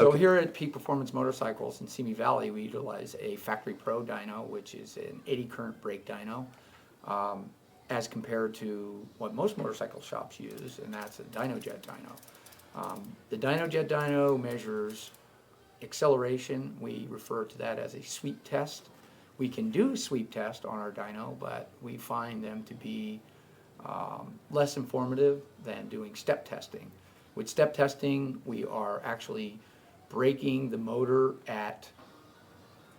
So Okay. here at Peak Performance Motorcycles in Simi Valley, we utilize a Factory Pro dyno, which is an 80 current brake dyno, as compared to what most motorcycle shops use, and that's a DynoJet dyno. The DynoJet dyno measures acceleration. We refer to that as a sweep test. We can do a sweep test on our dyno, but we find them to be less informative than doing step testing. With step testing, we are actually braking the motor at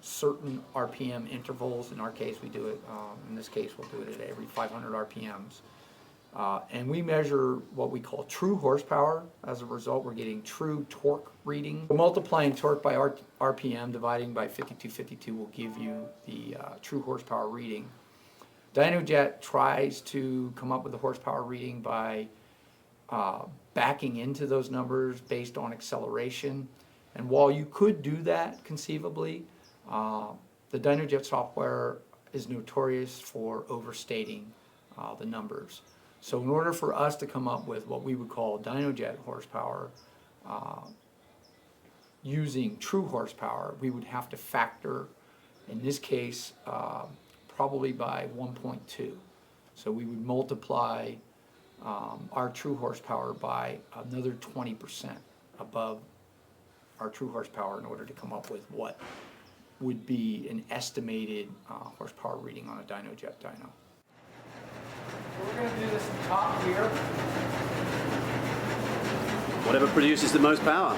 certain RPM intervals. In our case, we do it, in this case, we'll do it at every 500 RPMs. And we measure what we call true horsepower. As a result, we're getting true torque reading. Multiplying torque by RPM, dividing by 5252 will give you the true horsepower reading. DynoJet tries to come up with the horsepower reading by backing into those numbers based on acceleration. And while you could do that conceivably, the DynoJet software is notorious for overstating the numbers. So in order for us to come up with what we would call DynoJet horsepower using true horsepower, we would have to factor, in this case, probably by 1.2. So we would multiply our true horsepower by another 20% above our true horsepower in order to come up with what would be an estimated horsepower reading on a DynoJet dyno. So we're going to do this in top here. Whatever produces the most power.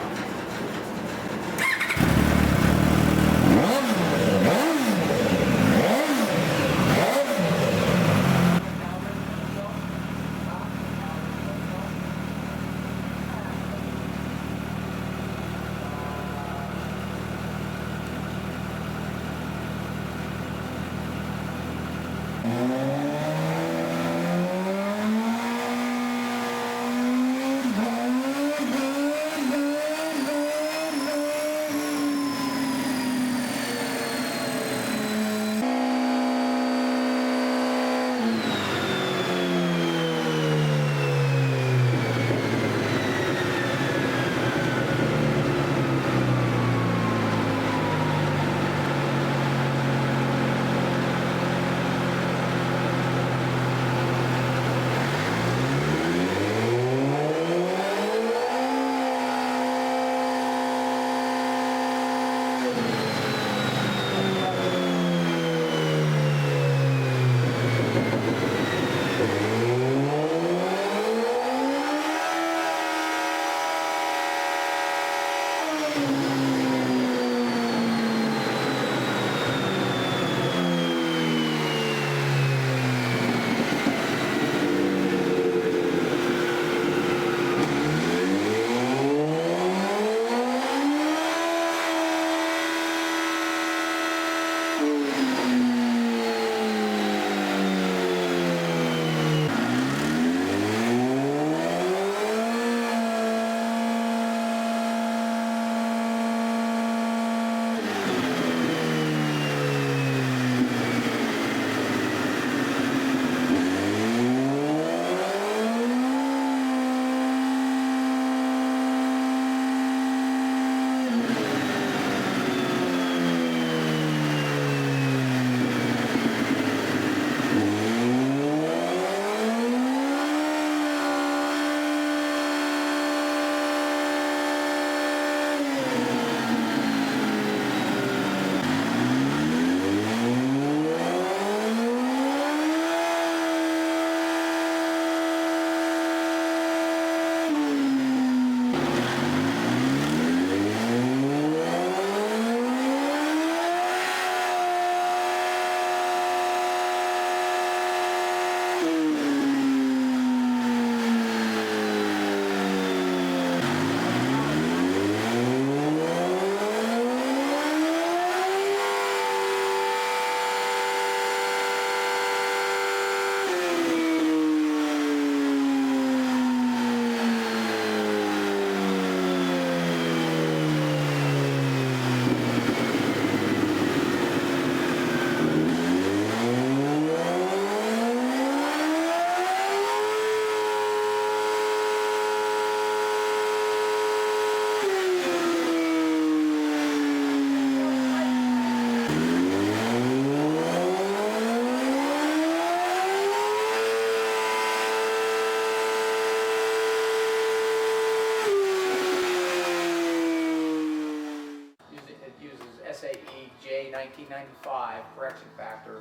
1995 correction factor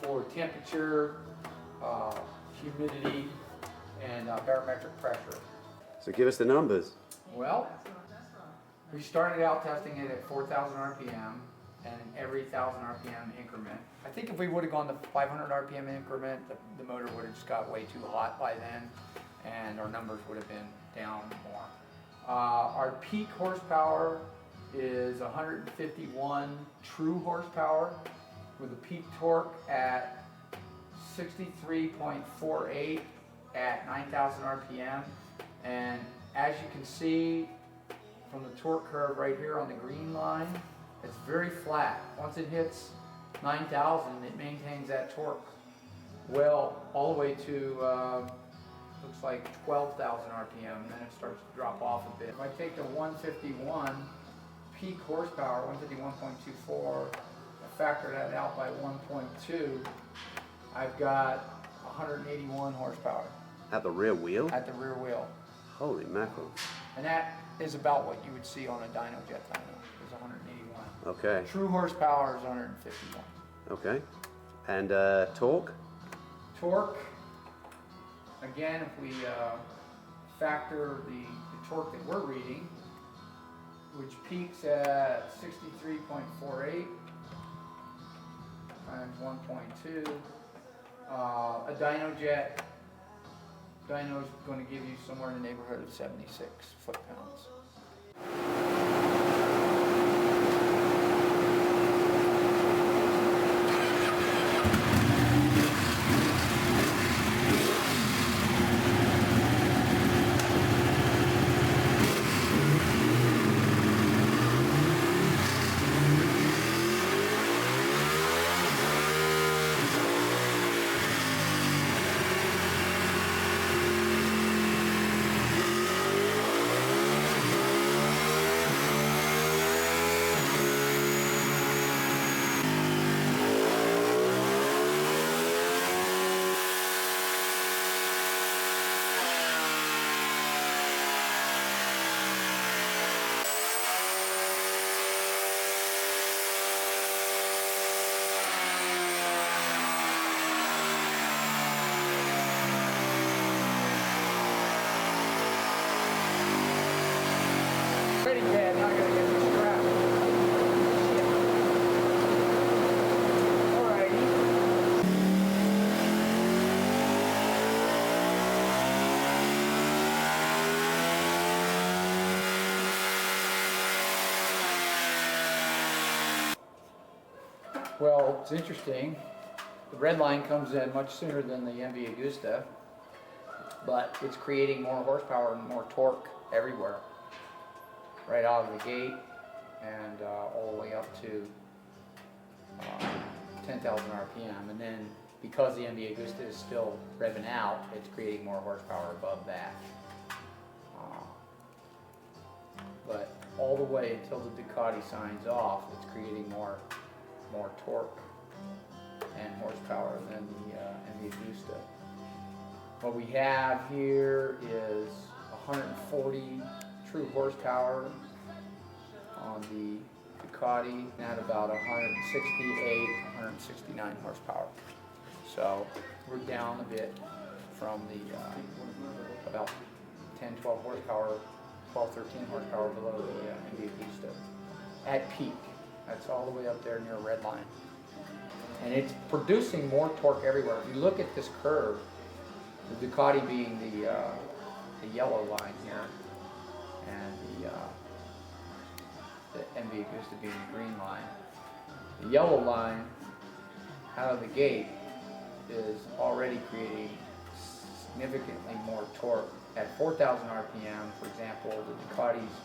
for temperature, humidity, and barometric pressure. So give us the numbers. Well, we started out testing it at 4,000 RPM and every 1,000 RPM increment. I think if we would have gone the 500 RPM increment, the motor would have just got way too hot by then, and our numbers would have been down more. Our peak horsepower is 151 true horsepower with a peak torque at 63.48 at 9,000 RPM. And as you can see from the torque curve right here on the green line, it's very flat. Once it hits 9,000, it maintains that torque well all the way to looks like 12,000 RPM, and then it starts to drop off a bit. If I take the 151 peak horsepower, 151.24, I factor that out by 1.2, I've got 181 horsepower. At the rear wheel? At the rear wheel. Holy mackerel. And that is about what you would see on a dyno jet dyno, is 181. Okay. True horsepower is 151. Okay. And torque? Torque, again, if we factor the torque that we're reading, which peaks at 63.48 times 1.2, a dyno jet dyno is going to give you somewhere in the neighborhood of 76 foot-pounds. Pretty bad, not gonna get this strap. Alrighty. Well, it's interesting. The red line comes in much sooner than the MV Agusta, but it's creating more horsepower and more torque everywhere. Right out of the gate and all the way up to 10,000 RPM. And then because the MV Agusta is still revving out, it's creating more horsepower above that. But all the way until the Ducati signs off, it's creating more torque and horsepower than the MV Agusta. What we have here is 140 true horsepower on the Ducati, and about 168, 169 horsepower. So we're down a bit from the about 10, 12 horsepower, 12, 13 horsepower below the MV Agusta at peak. That's all the way up there near red line. And it's producing more torque everywhere. If you look at this curve, the Ducati being the yellow line here, and the MV Agusta being the green line. The yellow line out of the gate is already creating significantly more torque. At 4,000 RPM, for example, the Ducati's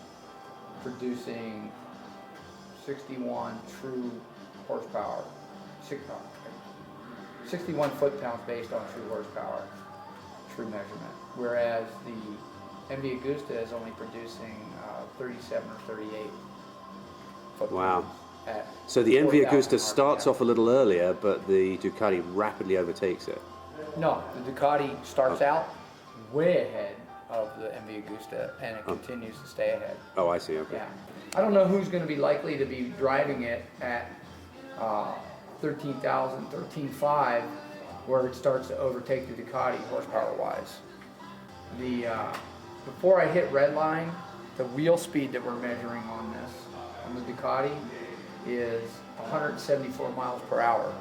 producing 61 true horsepower, 61 foot-pounds based on true horsepower, true measurement. Whereas the MV Agusta is only producing 37 or 38 foot-pounds. Wow. At So the MV 4,000 Agusta starts RPM. off a little earlier, but the Ducati rapidly overtakes it. No, the Ducati starts out way ahead of the MV Agusta, and it continues to stay ahead. Oh, I see, okay. Yeah. I don't know who's going to be likely to be driving it at 13,000, 13.5, where it starts to overtake the Ducati horsepower-wise. Before I hit red line, the wheel speed that we're measuring on the Ducati, is 174 miles per hour.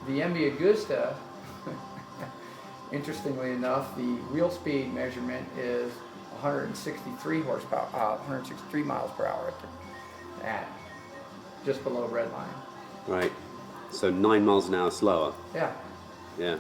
The MV Agusta, interestingly enough, the wheel speed measurement is 163 horsepower, 163 miles per hour at just below red line. Right. So 9 miles an hour slower. Yeah. Yeah.